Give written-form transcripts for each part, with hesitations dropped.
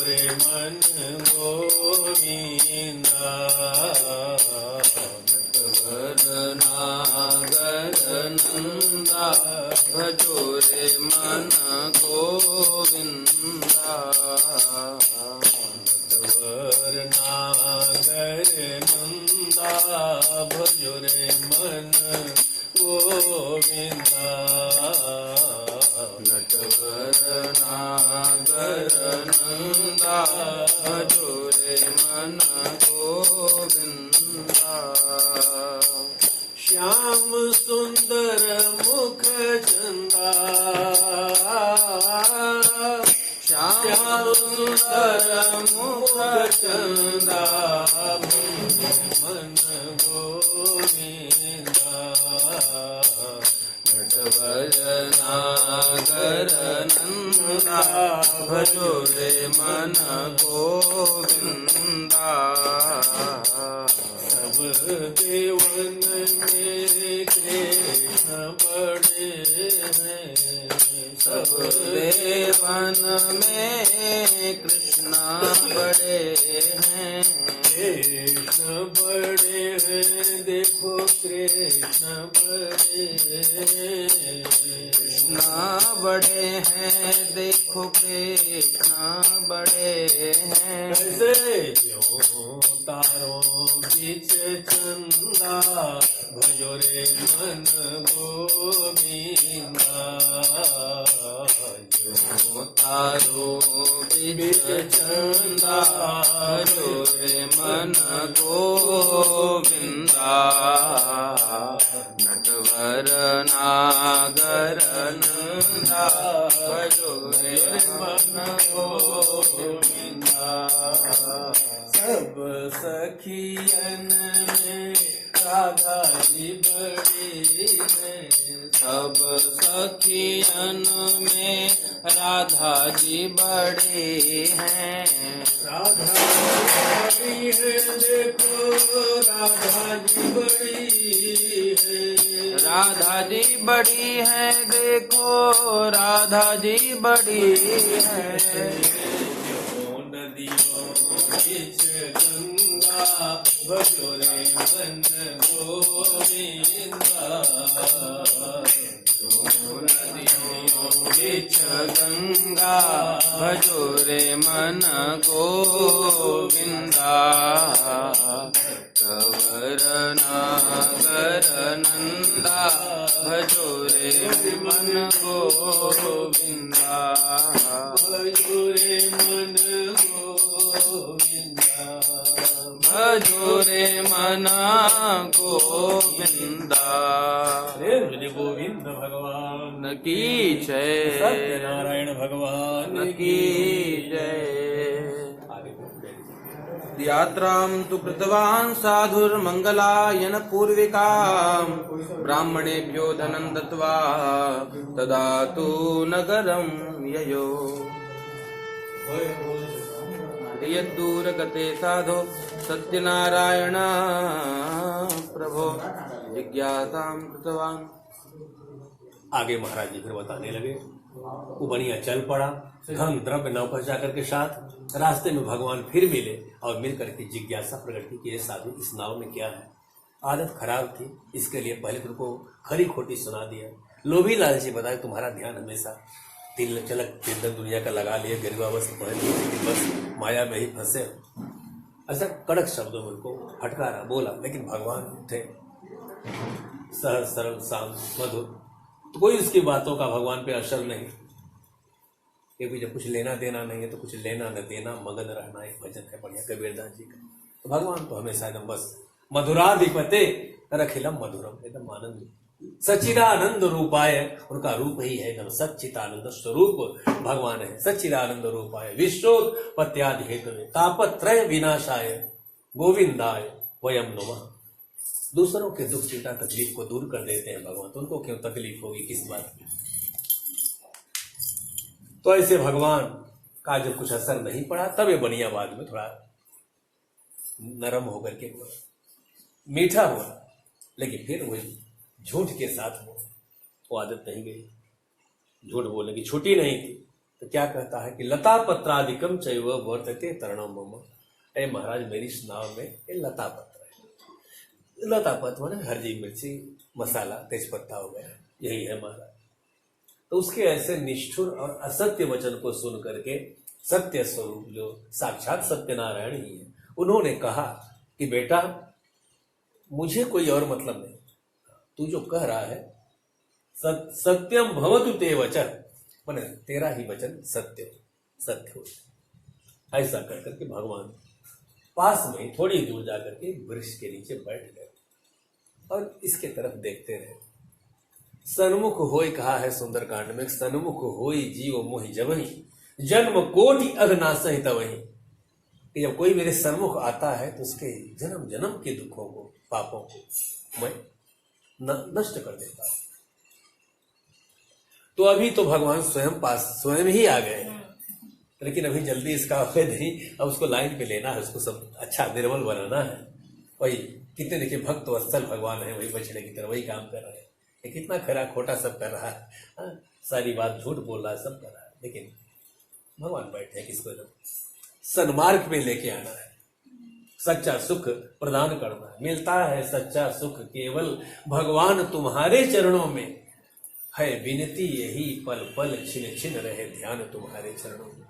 भजो रे मन गोविंदा नटवर नागर नंदा भजो रे मन गोविंदा नटवर नागर नंदा भजो रे मन गोविंदा नटवर नागर नंदा भजो रे मन गोविंदा श्याम सुंदर मुख चंदा श्याम सुंदर मुख चंदा मन गोविंदा नटवर नागर नंदा भजो रे मन गोविंदा सब देवन में कृष्ण बड़े हैं सब देवन में कृष्ण बड़े हैं कृष्ण बड़े हैं देखो कृष्ण बड़े कृष्ण बड़े हैं देखो कृष्ण बड़े हैं ऐसे जो तारों बीच चंदा भजो रे मन गोविंदा जो तारों बीच चंदा भजो रे मन गोविंदा नटवर नागर नंदा भजो रे मन गोविंदा सब सखियन में राधा जी बड़ी है सब सखियन में राधा जी बड़ी हैं राधा जी बड़ी है देखो राधा जी बड़ी है राधा जी बड़ी है देखो राधा जी बड़ी है नदियों बीच गंगा भजो रे मन गोविंदा नदियों बीच गंगा भजो रे मन गोविंदा नटवर नागर नंदा भजो रे मन गोविंदा भजो रे मन गोविंदा भजो रे मना गोविंदा रे गोविंद भगवान की जय सत्यनारायण भगवान की जय यात्रां तु कृतवान् साधुर्मङ्गलायन पूर्विकां ब्राह्मणेभ्यो धनं दत्त्वा तदा तु नगरं ययो यद्दूरगते साधो सत्यनारायण प्रभो जिज्ञासां कृतवान्। आगे महाराज जी फिर बताने लगे। उबनिया चल पड़ा, धन द्रव्य नौकर के साथ रास्ते में भगवान फिर मिले और मिलकर के जिज्ञासा प्रकट की कि ये साधु इस नाव में क्या है। आदत खराब थी, इसके लिए पहले तो उनको खरी खोटी सुना दिया। लोभी लालची बताए तुम्हारा ध्यान हमेशा तिल चलक चिंतन दुनिया का लगा लिए, गरीबा वस्त्र पहन लिए, लेकिन बस माया में ही फंसे। ऐसा कड़क शब्दों में उनको फटकारा बोला, लेकिन भगवान थे सहज सरल शांत मधुर, तो कोई उसकी बातों का भगवान पे असर नहीं। क्योंकि जब कुछ लेना देना नहीं है तो कुछ लेना न देना, मगन रहना एक भजन है बढ़िया कबीरदास जी का। तो भगवान तो हमेशा एकदम बस मधुराधिपते रखिलम मधुरम, एकदम आनंद सच्चिदानंद रूपाय, उनका रूप ही है एकदम सच्चिदानंद स्वरूप भगवान है। सच्चिदानंद रूपाय विश्वोत्पत्त्यादि हेतु तापत्रय विनाशाय गोविंदाय वयम नमः। दूसरों के दुख चिंता तकलीफ को दूर कर देते हैं भगवान, तो उनको क्यों तकलीफ होगी किस बात की। तो ऐसे भगवान का जब कुछ असर नहीं पड़ा तब ये बनियाबाद में थोड़ा नरम होकर के मीठा हुआ, लेकिन फिर वही झूठ के साथ वो आदत नहीं गई, झूठ बोलने की छुट्टी नहीं थी। तो क्या कहता है कि लता पत्रादिकम चैव वर्तते तरणम मम। अरे महाराज, मेरी नाव में ये लता पत्र है। लता पत्र माने हरी मिर्ची, मसाला, तेजपत्ता हो गया, यही है महाराज। तो उसके ऐसे निष्ठुर और असत्य वचन को सुन करके सत्य स्वरूप जो साक्षात सत्यनारायण ही है, उन्होंने कहा कि बेटा मुझे कोई और मतलब नहीं, तू जो कह रहा है सत्यम भवतु ते वचन, माने तेरा ही वचन सत्य सत्य हो। ऐसा कर करके भगवान पास में थोड़ी दूर जाकर के वृक्ष के नीचे बैठ गए और इसके तरफ देखते रहे। सन्मुख होई कहा है सुंदरकांड में, सन्मुख होई जीव मोहि जबहि, जन्म कोटि अघनासहि तबहि। कि जब कोई मेरे सन्मुख आता है तो उसके जन्म जन्म के दुखों को, पापों को मैं नष्ट कर देता हूं। तो अभी तो भगवान स्वयं ही आ गए हैं, लेकिन अभी जल्दी इसका अवैध नहीं, अब उसको लाइन पे लेना है, उसको सब अच्छा निर्मल बनाना है। वही कितने देखिए भक्त वत्सल भगवान है, वही बछड़े की तरह वही काम कर रहे हैं। ये कितना खरा खोटा सब कर रहा है, सारी बात झूठ बोल रहा है, सब कर रहा है, लेकिन भगवान बैठे हैं किसको सन्मार्ग में लेके आना है, सच्चा सुख प्रदान करना है। मिलता है सच्चा सुख केवल भगवान तुम्हारे चरणों में, है विनती यही पल पल छिन छिन रहे ध्यान तुम्हारे चरणों में।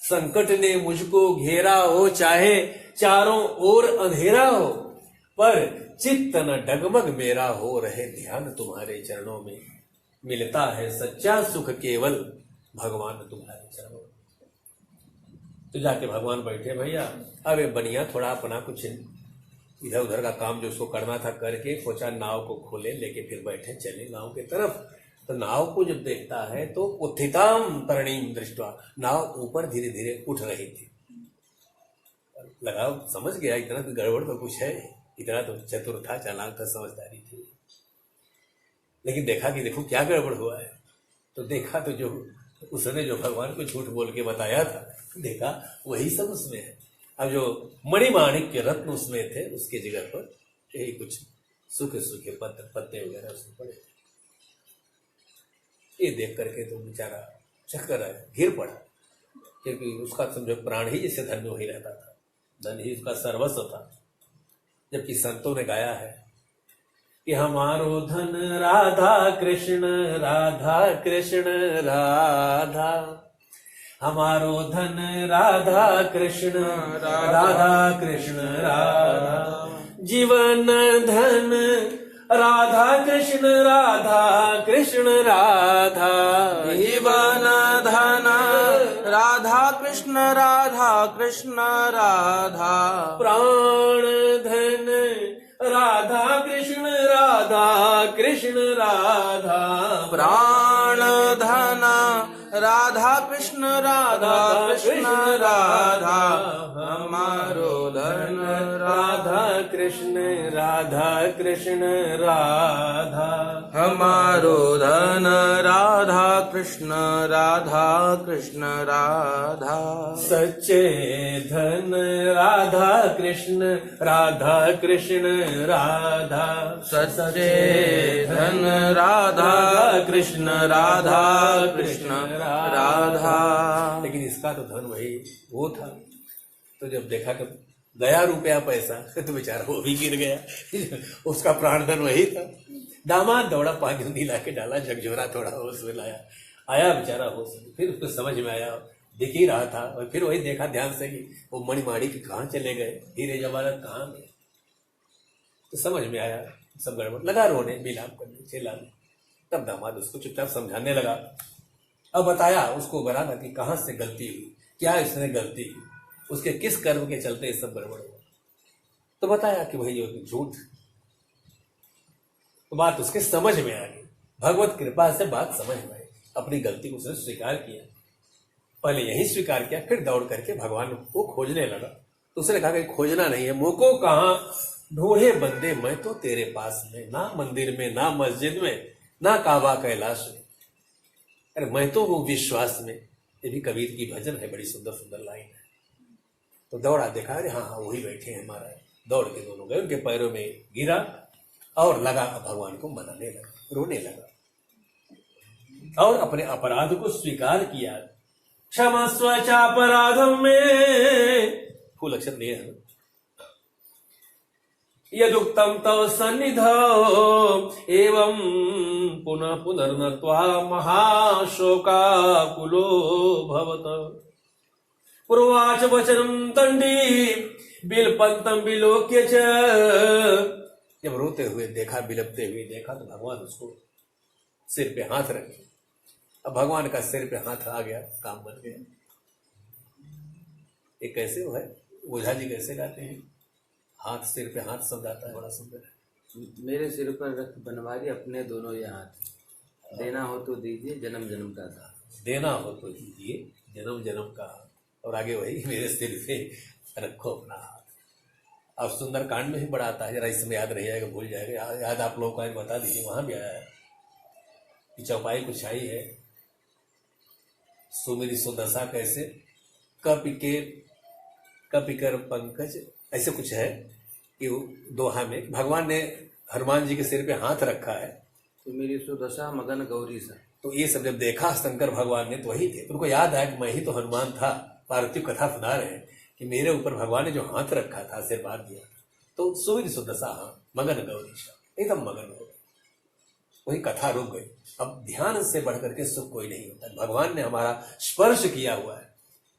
संकट ने मुझको घेरा हो, चाहे चारों ओर अंधेरा हो, पर चित्त न डगमग मेरा हो, रहे ध्यान तुम्हारे चरणों में। मिलता है सच्चा सुख केवल भगवान तुम्हारे चरणों में। तो जाके भगवान बैठे, भैया अब ये बनिया थोड़ा अपना कुछ इधर उधर का काम जो उसको करना था करके सोचा नाव को खोले, लेके फिर बैठे चले नाव की तरफ। तो नाव को जब देखता है तो उत्थिताम तरणीम दृष्टवा, नाव ऊपर धीरे धीरे उठ रही थी। लगा समझ गया इतना तो गड़बड़ तो कुछ है, इतना तो चतुर था, चालाक था, समझदारी थी। लेकिन देखा कि देखो क्या गड़बड़ हुआ है। तो देखा तो जो उसने जो भगवान को झूठ बोल के बताया था, देखा वही सब उसमें है। अब जो मणिमाणिक के रत्न उसमें थे, उसके जगह पर यही कुछ सूखे सूखे पत्ते वगैरह उसमें पड़े थे। ये देख करके तो बेचारा चक्कर आया, गिर पड़ा, क्योंकि उसका समझो प्राण ही जैसे धन में वही रहता था, धन ही उसका सर्वस्व था। जबकि संतों ने गाया है कि हमारो धन राधा कृष्ण राधा कृष्ण राधा, हमारो धन राधा कृष्ण राधा कृष्ण राधा, जीवन धन राधा कृष्ण राधा, जीवन धन राधा कृष्ण राधा, प्राण धन राधा कृष्ण राधा, प्राण धन राधा कृष्ण राधा, हमारो धन राधा कृष्ण राधा, हमारो धन राधा कृष्ण राधा, सच्चे धन राधा कृष्ण राधा, सच्चे धन राधा कृष्ण राधा। लेकिन इसका तो धन वही वो था। तो जब देखा कि गया रुपया पैसा तो बेचारा वो भी गिर गया, उसका प्राण धन वही था। दामाद दौड़ा, पानी उंधी ला के डाला, झकझोरा थोड़ा होश में लाया, आया बेचारा होश में। फिर उसको समझ में आया, दिख ही रहा था, और फिर वही देखा ध्यान से कि वो मणिमाणिक कहाँ चले गए, हीरे जवाहरात कहाँ गए। तो समझ में आया सब गड़बड़, लगा रोने, विलाप करने, चिल्लाने। तब दामाद उसको चुपचाप समझाने लगा। अब बताया उसको बराबर कि कहाँ से गलती हुई, क्या इसने गलती की, उसके किस कर्म के चलते ये सब गड़बड़ हुआ। तो बताया कि भाई ये झूठ। तो बात उसके समझ में आ गई, भगवत कृपा से बात समझ में आई, अपनी गलती को उसने स्वीकार किया। पहले यही स्वीकार किया, फिर दौड़ करके भगवान को खोजने लगा। तो उसने कहा कि खोजना नहीं है, मुझको कहाँ ढूंढे बंदे मैं तो तेरे पास में, ना मंदिर में, ना मस्जिद में, ना काबा कैलाश में, अरे मैं तो हूँ विश्वास में। ये भी कबीर की भजन है, बड़ी सुंदर सुंदर लाइन है। तो दौड़ा, देखा, अरे हाँ वही बैठे हैं महाराज। दौड़ के दोनों गए, उनके पैरों में गिरा और लगा भगवान को मनाने लगा, रोने लगा और अपने अपराध को स्वीकार किया क्षमस्व चापराधम में, फूल अक्षर नहीं है, यदुक्तम तव सन्निधौ एवं पुनः पुनर्नत्वा महाशोकाकुलो भवत। पूर्वाच वचनम तंडी बिलपंतम विलोक्य च, जब रोते हुए देखा, बिलपते हुए देखा तो भगवान उसको सिर पे हाथ रखे। अब भगवान का सिर पे हाथ आ गया, काम बन गया। ये कैसे हो है, ओझा जी कैसे गाते हैं, हाथ सिर पे हाथ सब जाता है, बड़ा सुंदर है। मेरे सिर पर रख बनवारी अपने दोनों ये हाथ, देना हो तो दीजिए जन्म जन्म का साथ। देना हो तो दीजिए जन्म जन्म का, और आगे वही मेरे सिर पे रखो अपना हाथ। अब सुंदर कांड में भी बड़ा आता है, जरा इस समय याद नहीं आएगा, भूल जाएगा, याद आप लोगों को बता दीजिए। वहां भी आया है कि चौपाई कुछ आई है, सुमेरी सुदशा कैसे कपिकर पंकज, ऐसे कुछ है कि दोहा में भगवान ने हनुमान जी के सिर पे हाथ रखा है। तो मेरी सुदशा मगन गौरी सा। तो ये सब जब देखा शंकर भगवान ने तो वही थे, तो उनको याद आया कि मैं ही तो हनुमान था। पार्वती कथा सुना रहे हैं कि मेरे ऊपर भगवान ने जो हाथ रखा था, आशीर्वाद दिया, तो सुविध सुदशा मगन गौरी सा, एकदम मगन हो गए। वही कथा रुक गई। अब ध्यान से बढ़ करके सुख कोई नहीं होता। भगवान ने हमारा स्पर्श किया हुआ है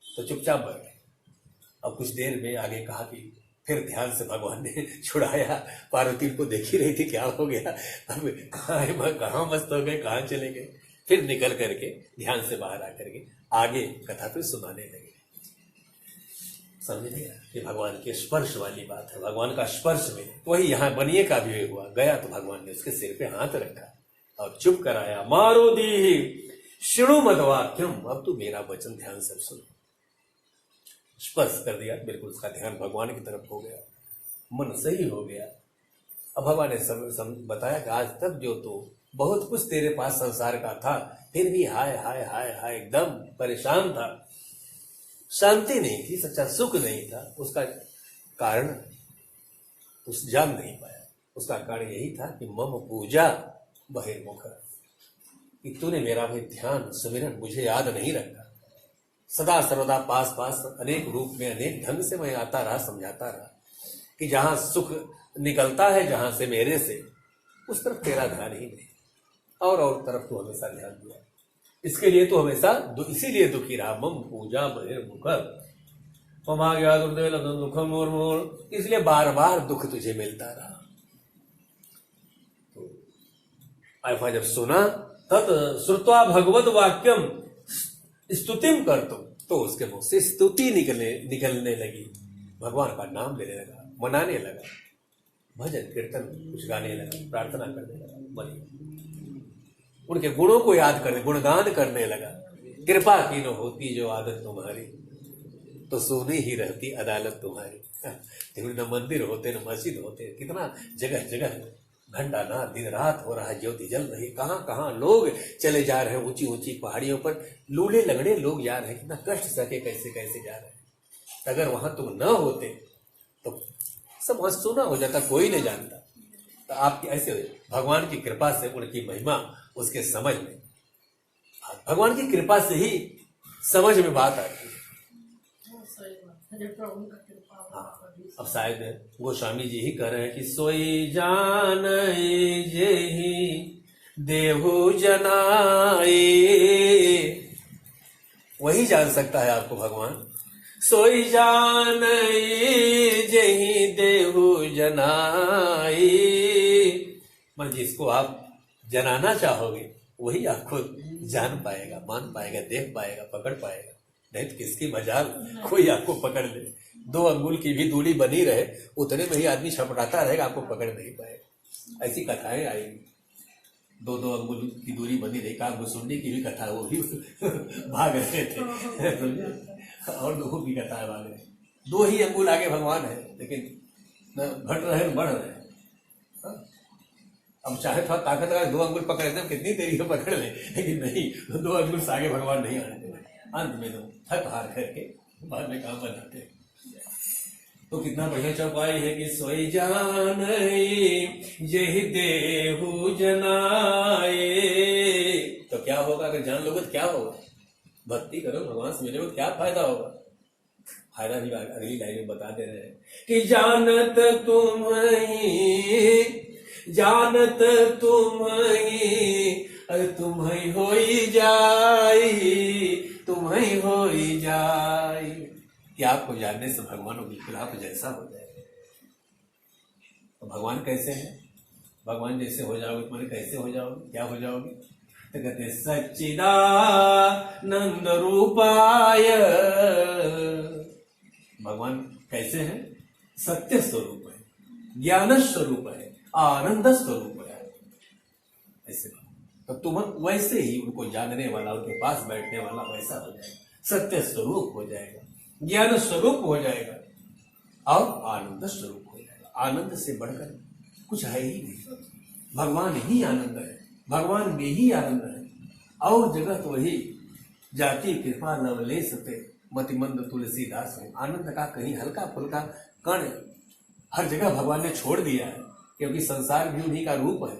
तो चुपचाप बैठ गए। अब कुछ देर में आगे कहा कि फिर ध्यान से भगवान ने छुड़ाया। पार्वती को देख ही रही थी क्या हो गया, अब कहाँ मस्त हो गए, कहाँ चले गए। फिर निकल करके ध्यान से बाहर आकर के आगे कथा फिर सुनाने लगे। समझ गया कि भगवान के स्पर्श वाली बात है, भगवान का स्पर्श में। वही यहाँ बनिए का भी हुआ, गया तो भगवान ने उसके सिर पे हाथ रखा और चुप कराया। मारोदी शिणु मदवाक्यम, अब तू मेरा वचन ध्यान से सुन। स्पर्श कर दिया, बिल्कुल उसका ध्यान भगवान की तरफ हो गया, मन सही हो गया। अब भगवान ने बताया कि आज तक जो तो बहुत कुछ तेरे पास संसार का था, फिर भी हाय हाय हाय हाय एकदम परेशान था, शांति नहीं थी, सच्चा सुख नहीं था। उसका कारण उस जान नहीं पाया। उसका कारण यही था कि मम पूजा बहिर्मुख, कि तूने मेरा भी ध्यान सुमिरन मुझे याद नहीं रखा। सदा सर्वदा पास पास अनेक रूप में अनेक ढंग से मैं आता रहा, समझाता रहा कि जहां सुख निकलता है जहां से मेरे से, उस तरफ तेरा ध्यान ही नहीं, और तरफ तू हमेशा ध्यान दिया। इसके लिए तो हमेशा इसीलिए दुखी रहा। मम पूजा बहिर्मुख मम आ गया दुखम मोर, इसलिए बार बार दुख तुझे मिलता रहा। तो ऐसा जब सुना तत् श्रुत्वा भगवत वाक्यम स्तुतिम कर तो उसके मुख से स्तुति निकलने लगी। भगवान का नाम लेने लगा, मनाने लगा, भजन कीर्तन कुछ गाने लगा, प्रार्थना करने लगा, बनी उनके गुणों को याद करने, गुणगान करने लगा। कृपा की न होती जो आदत तुम्हारी, तो सोनी ही रहती अदालत तुम्हारी। न मंदिर होते न मस्जिद होते, कितना जगह जगह घंटा ना दिन रात हो रहा है, ज्योति जल रही, कहाँ कहाँ लोग चले जा रहे हैं, ऊंची ऊंची पहाड़ियों पर लूले लगड़े लोग जा रहे हैं, कितना कष्ट सके कैसे कैसे जा रहे हैं। अगर वहां तुम न होते तो सब वहां सुना हो जाता, कोई नहीं जानता। तो आपकी ऐसे भगवान की कृपा से, उनकी महिमा उसके समझ में, भगवान की कृपा से ही समझ में बात आती है। हाँ, अब शायद गोस्वामी जी ही कह रहे हैं कि सोई जान जेहि देहु जनाए, वही जान सकता है आपको भगवान। सोई जान जेहि देहु जनाए, मन जिसको आप जनाना चाहोगे वही आपको जान पाएगा, मान पाएगा, देख पाएगा, पकड़ पाएगा। नहीं तो किसकी मजाल कोई आपको पकड़ ले। 2 अंगुल की भी दूरी बनी रहे, उतने में ही आदमी छपटाता रहेगा, आपको पकड़ नहीं पाएगा। ऐसी कथाएं आएंगी। 2 अंगुल की दूरी बनी रही, काग भुसुंडी की भी कथा, वो भी भाग रहे थे और 2 की कथा भाग रहे। 2 ही अंगुल आगे भगवान है, लेकिन घट रहे बढ़ रहे। अब चाहे थोड़ा ताकत लगा 2 अंगुल पकड़ लेते, कितनी देरी में पकड़ ले, लेकिन नहीं, 2 अंगुल से आगे भगवान नहीं आने देते। अंत में तो थक हार करके बाद में काम बनाते। तो कितना बढ़िया चौपाई है कि सोई जान यही देहु जनाए। तो क्या होगा अगर जान लोगे तो क्या होगा? भक्ति करो, भगवान से मिले, क्या फायदा होगा? फायदा भी अगली लाइन में बता दे रहे हैं कि जानत तुम ही अरे तुम ही होई जाई कि आपको जानने से भगवान को बिल्कुल आप जैसा हो जाएगा। तो भगवान कैसे हैं? भगवान जैसे हो जाओगे तुम्हारे, कैसे हो जाओगे, क्या हो जाओगे? तो कहते सच्चिदानंद रूपाय। भगवान कैसे हैं? सत्य स्वरूप है, ज्ञान स्वरूप है, आनंद स्वरूप है। ऐसे तो तुम वैसे ही उनको जानने वाला, उनके पास बैठने वाला वैसा हो जाएगा, सत्य स्वरूप हो जाएगा, ज्ञान स्वरूप हो जाएगा और आनंद स्वरूप हो जाएगा। आनंद से बढ़कर कुछ है ही नहीं। भगवान ही आनंद है, भगवान में ही आनंद है। और जगत वही जाति कृपा लवलेश पे मतिमंद तुलसीदास है। आनंद का कहीं हल्का फुल्का कण हर जगह भगवान ने छोड़ दिया है, क्योंकि संसार भी उन्हीं का रूप है।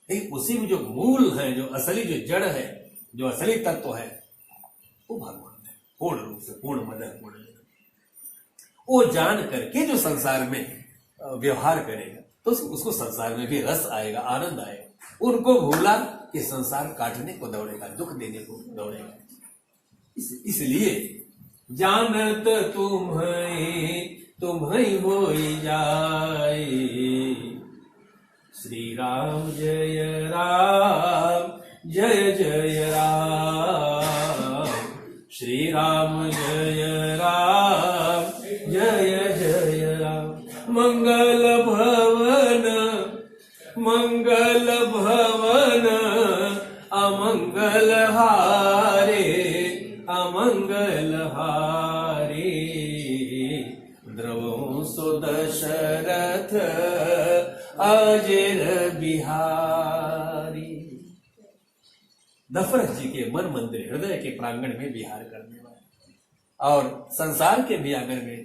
लेकिन उसी में जो मूल है, जो असली जो जड़ है, जो असली तत्व है, वो भगवान है पूर्ण रूप से, पूर्ण मदद पूर्ण। वो जान करके जो संसार में व्यवहार करेगा तो उसको संसार में भी रस आएगा, आनंद आएगा। उनको भूला कि संसार काटने को दौड़ेगा, दुख देने को दौड़ेगा। इसलिए जानत तुम ही होई जाए। श्री राम जय जय राम, श्री राम जय जय राम। मंगल भवन अमंगल हारे द्रवो सो दशरथ अजर बिहारी। दशरथ जी के मन मंदिर हृदय के प्रांगण में विहार करने वाले और संसार के भी आंगन में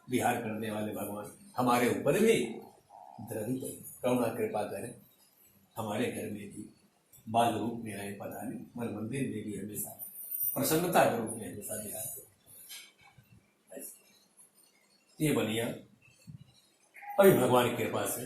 विहार करने वाले भगवान हमारे ऊपर भी द्रवित करुणा कृपा करें। हमारे घर में भी बाल रूप में आए पधारे, मन मंदिर में भी हमेशा प्रसन्नता के रूप में हमेशा विहार करें। ये बनिया अभी भगवान की कृपा से